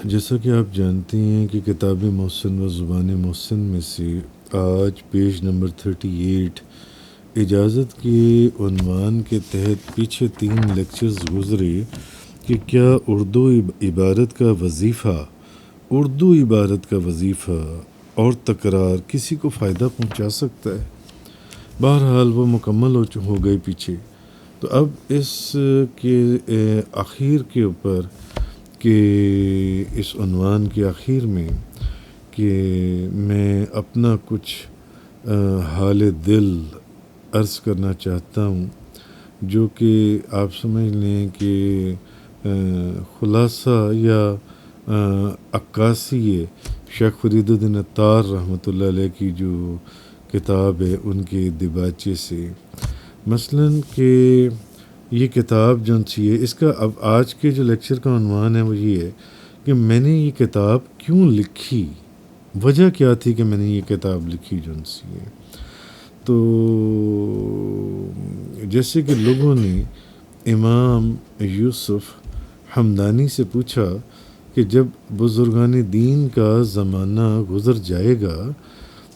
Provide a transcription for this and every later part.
جیسا کہ آپ جانتے ہیں کہ کتاب محسن و زبان محسن میں سے آج پیج نمبر 38 اجازت کے عنوان کے تحت پیچھے 3 لیکچرز گزرے کہ کیا اردو عبارت کا وظیفہ اور تکرار کسی کو فائدہ پہنچا سکتا ہے. بہرحال وہ مکمل ہو گئے پیچھے. تو اب اس کے اخیر کے اوپر کہ اس عنوان کے آخر میں کہ میں اپنا کچھ حال دل عرض کرنا چاہتا ہوں، جو کہ آپ سمجھ لیں کہ خلاصہ یا عکاسی شیخ فرید الدین عطار رحمۃ اللہ علیہ کی جو کتاب ہے ان کے دباچے سے. مثلاً کہ یہ کتاب جو سی ہے، اس کا اب آج کے جو لیکچر کا عنوان ہے وہ یہ ہے کہ میں نے یہ کتاب کیوں لکھی، وجہ کیا تھی کہ میں نے یہ کتاب لکھی جو سی ہے. تو جیسے کہ لوگوں نے امام یوسف حمدانی سے پوچھا کہ جب بزرگان دین کا زمانہ گزر جائے گا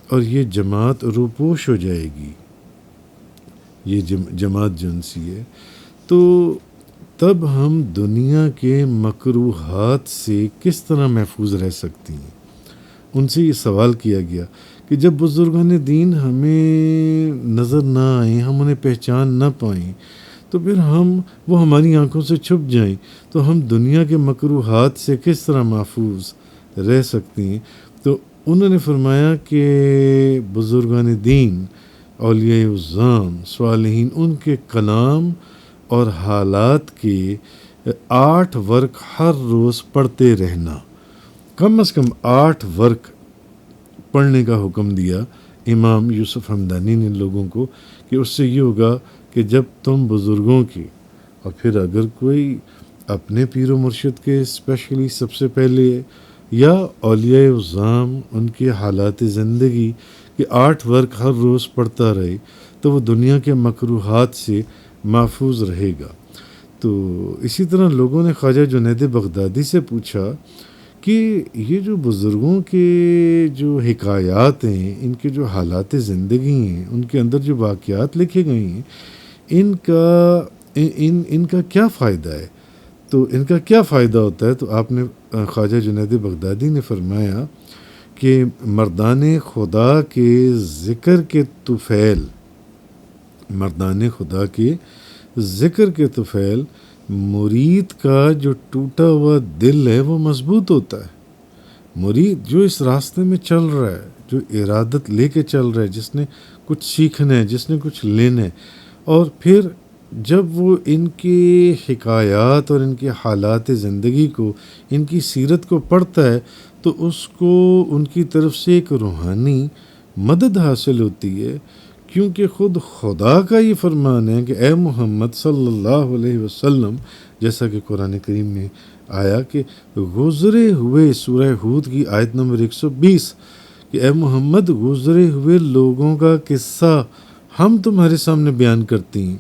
اور یہ جماعت روپوش ہو جائے گی، یہ جماعت جنسی ہے، تو تب ہم دنیا کے مکروہات سے کس طرح محفوظ رہ سکتی ہیں. ان سے یہ سوال کیا گیا کہ جب بزرگان دین ہمیں نظر نہ آئیں، ہم انہیں پہچان نہ پائیں، تو پھر وہ ہماری آنکھوں سے چھپ جائیں، تو ہم دنیا کے مکروہات سے کس طرح محفوظ رہ سکتی ہیں. تو انہوں نے فرمایا کہ بزرگان دین، اولیاء اعظام، صالحین، ان کے کلام اور حالات کے 8 ورق ہر روز پڑھتے رہنا، کم از کم 8 ورق پڑھنے کا حکم دیا امام یوسف حمدانی نے لوگوں کو، کہ اس سے یہ ہوگا کہ جب تم بزرگوں کی، اور پھر اگر کوئی اپنے پیر و مرشد کے اسپیشلی سب سے پہلے، یا اولیاء اعظام ان کے حالات زندگی کہ 8 ورق ہر روز پڑھتا رہے، تو وہ دنیا کے مکروہات سے محفوظ رہے گا. تو اسی طرح لوگوں نے خواجہ جنید بغدادی سے پوچھا کہ یہ جو بزرگوں کے جو حکایات ہیں، ان کے جو حالات زندگی ہیں، ان کے اندر جو واقعات لکھے گئے ہیں، ان کا کیا فائدہ ہے، تو ان کا کیا فائدہ ہوتا ہے. تو آپ نے خواجہ جنید بغدادی نے فرمایا کہ مردان خدا کے ذکر کے طفیل مرید کا جو ٹوٹا ہوا دل ہے وہ مضبوط ہوتا ہے. مرید جو اس راستے میں چل رہا ہے، جو ارادت لے کے چل رہا ہے، جس نے کچھ سیکھنا ہے، جس نے کچھ لینا ہے، اور پھر جب وہ ان کی حکایات اور ان کے حالات زندگی کو، ان کی سیرت کو پڑھتا ہے، تو اس کو ان کی طرف سے ایک روحانی مدد حاصل ہوتی ہے. کیونکہ خود خدا کا یہ فرمان ہے کہ اے محمد صلی اللہ علیہ وسلم، جیسا کہ قرآن کریم میں آیا کہ گزرے ہوئے، سورہ ہود کی آیت نمبر 120، کہ اے محمد گزرے ہوئے لوگوں کا قصہ ہم تمہارے سامنے بیان کرتی ہیں،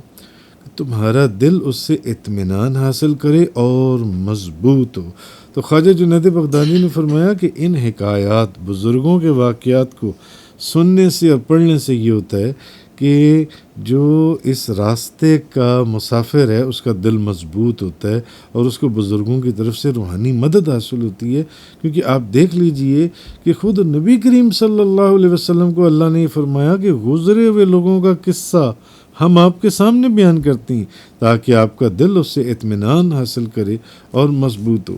تمہارا دل اس سے اطمینان حاصل کرے اور مضبوط ہو. تو خواجہ جنید بغدادی نے فرمایا کہ ان حکایات، بزرگوں کے واقعات کو سننے سے اور پڑھنے سے یہ ہوتا ہے کہ جو اس راستے کا مسافر ہے اس کا دل مضبوط ہوتا ہے، اور اس کو بزرگوں کی طرف سے روحانی مدد حاصل ہوتی ہے. کیونکہ آپ دیکھ لیجئے کہ خود نبی کریم صلی اللہ علیہ وسلم کو اللہ نے یہ فرمایا کہ گزرے ہوئے لوگوں کا قصہ ہم آپ کے سامنے بیان کرتی ہیں، تاکہ آپ کا دل اس سے اطمینان حاصل کرے اور مضبوط ہو.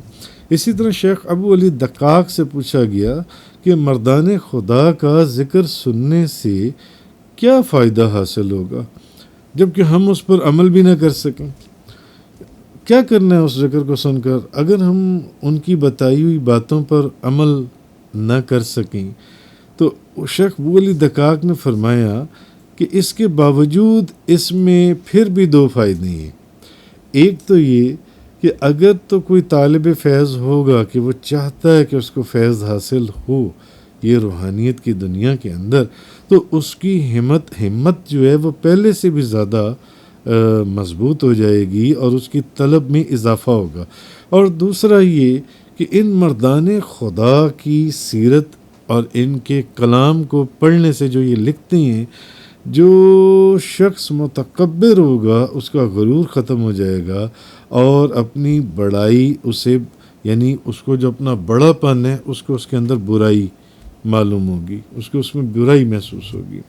اسی طرح شیخ ابو علی دقاق سے پوچھا گیا کہ مردان خدا کا ذکر سننے سے کیا فائدہ حاصل ہوگا، جبکہ ہم اس پر عمل بھی نہ کر سکیں. کیا کرنا ہے اس ذکر کو سن کر اگر ہم ان کی بتائی ہوئی باتوں پر عمل نہ کر سکیں؟ تو شیخ ابو علی دقاق نے فرمایا کہ اس کے باوجود اس میں پھر بھی 2 فائدے ہیں. ایک تو یہ کہ اگر تو کوئی طالب فیض ہوگا کہ وہ چاہتا ہے کہ اس کو فیض حاصل ہو یہ روحانیت کی دنیا کے اندر، تو اس کی ہمت جو ہے وہ پہلے سے بھی زیادہ مضبوط ہو جائے گی اور اس کی طلب میں اضافہ ہوگا. اور دوسرا یہ کہ ان مردان خدا کی سیرت اور ان کے کلام کو پڑھنے سے جو یہ لکھتے ہیں، جو شخص متکبر ہوگا اس کا غرور ختم ہو جائے گا، اور اپنی بڑائی اسے، یعنی اس کو جو اپنا بڑا پن ہے اس کو اس کے اندر برائی معلوم ہوگی، اس کو اس میں برائی محسوس ہوگی۔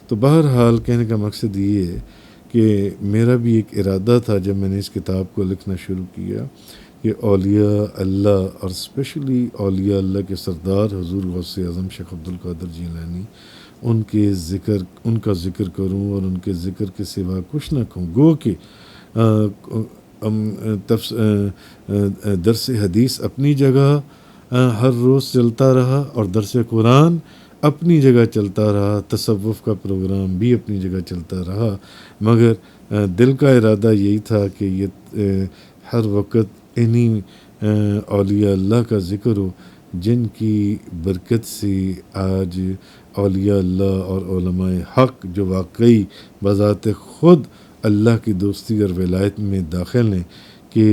تو بہرحال کہنے کا مقصد یہ ہے کہ میرا بھی ایک ارادہ تھا جب میں نے اس کتاب کو لکھنا شروع کیا کہ اولیاء اللہ اور اسپیشلی اولیاء اللہ کے سردار حضور غوث اعظم شیخ عبد القادر جیلانی، ان کا ذکر کروں اور ان کے ذکر کے سوا کچھ نہ کہوں، گو کہ درس حدیث اپنی جگہ ہر روز چلتا رہا، اور درس قرآن اپنی جگہ چلتا رہا، تصوف کا پروگرام بھی اپنی جگہ چلتا رہا، مگر دل کا ارادہ یہی تھا کہ یہ ہر وقت انہی اولیاء اللہ کا ذکر ہو، جن کی برکت سے آج اولیاء اللہ اور علماء حق جو واقعی بذات خود اللہ کی دوستی اور ولایت میں داخل ہیں، کہ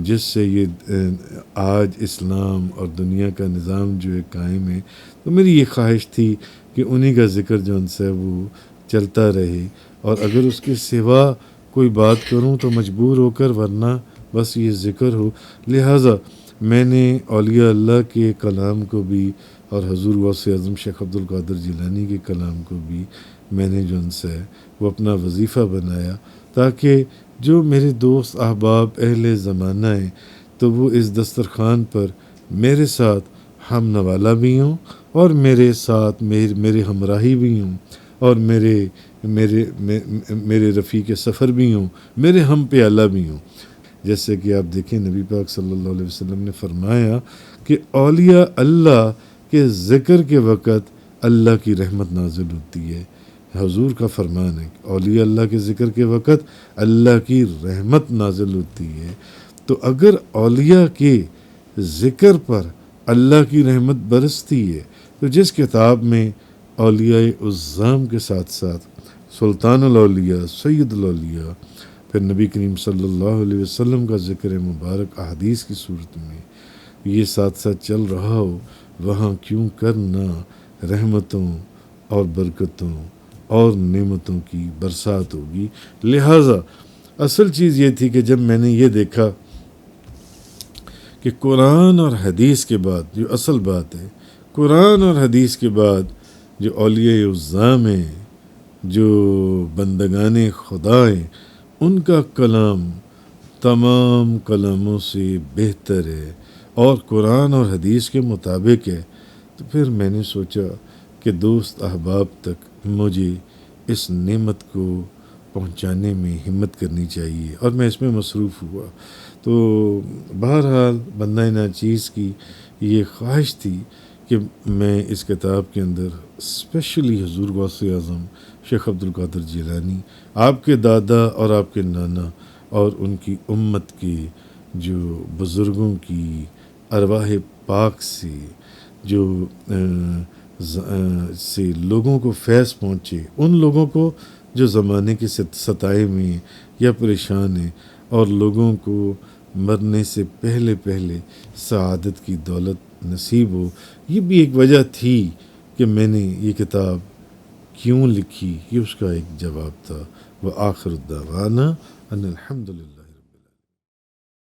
جس سے یہ آج اسلام اور دنیا کا نظام جو ہے قائم ہے، تو میری یہ خواہش تھی کہ انہی کا ذکر جو ان سے وہ چلتا رہے، اور اگر اس کے سوا کوئی بات کروں تو مجبور ہو کر، ورنہ بس یہ ذکر ہو۔ لہٰذا میں نے اولیاء اللہ کے کلام کو بھی اور حضور غوث اعظم شیخ عبد القادر جیلانی کے کلام کو بھی میں نے جو ان سے وہ اپنا وظیفہ بنایا، تاکہ جو میرے دوست احباب اہل زمانہ ہیں تو وہ اس دسترخوان پر میرے ساتھ ہم نوالہ بھی ہوں، اور میرے ساتھ میرے ہمراہی بھی ہوں، اور میرے رفیق سفر بھی ہوں، میرے ہم پیالہ بھی ہوں۔ جیسے کہ آپ دیکھیں نبی پاک صلی اللہ علیہ وسلم نے فرمایا کہ اولیاء اللہ کے ذکر کے وقت اللہ کی رحمت نازل ہوتی ہے۔ حضور کا فرمان ہے کہ اولیاء اللہ کے ذکر کے وقت اللہ کی رحمت نازل ہوتی ہے۔ تو اگر اولیاء کے ذکر پر اللہ کی رحمت برستی ہے، تو جس کتاب میں اولیاء عظام کے ساتھ ساتھ سلطان الاولیاء، سید الاولیاء، پھر نبی کریم صلی اللہ علیہ وسلم کا ذکر مبارک احادیث کی صورت میں یہ ساتھ ساتھ چل رہا ہو، وہاں کیوں کرنا رحمتوں اور برکتوں اور نعمتوں کی برسات ہوگی۔ لہٰذا اصل چیز یہ تھی کہ جب میں نے یہ دیکھا کہ قرآن اور حدیث کے بعد جو اصل بات ہے، قرآن اور حدیث کے بعد جو اولیاء عظام ہیں، جو بندگان خدا ہیں، ان کا کلام تمام کلاموں سے بہتر ہے اور قرآن اور حدیث کے مطابق ہے، تو پھر میں نے سوچا کہ دوست احباب تک مجھے اس نعمت کو پہنچانے میں ہمت کرنی چاہیے، اور میں اس میں مصروف ہوا۔ تو بہرحال بندہ ناچیز کی یہ خواہش تھی کہ میں اس کتاب کے اندر اسپیشلی حضور غوث اعظم شیخ عبد القادر جیلانی، آپ کے دادا اور آپ کے نانا اور ان کی امت کے جو بزرگوں کی ارواح پاک سے جو سے لوگوں کو فیض پہنچے، ان لوگوں کو جو زمانے کے ستائے میں یا پریشان ہیں، اور لوگوں کو مرنے سے پہلے سعادت کی دولت نصیب ہو۔ یہ بھی ایک وجہ تھی کہ میں نے یہ کتاب کیوں لکھی، یہ اس کا ایک جواب تھا۔ وآخر الدعوانا ان الحمدللہ۔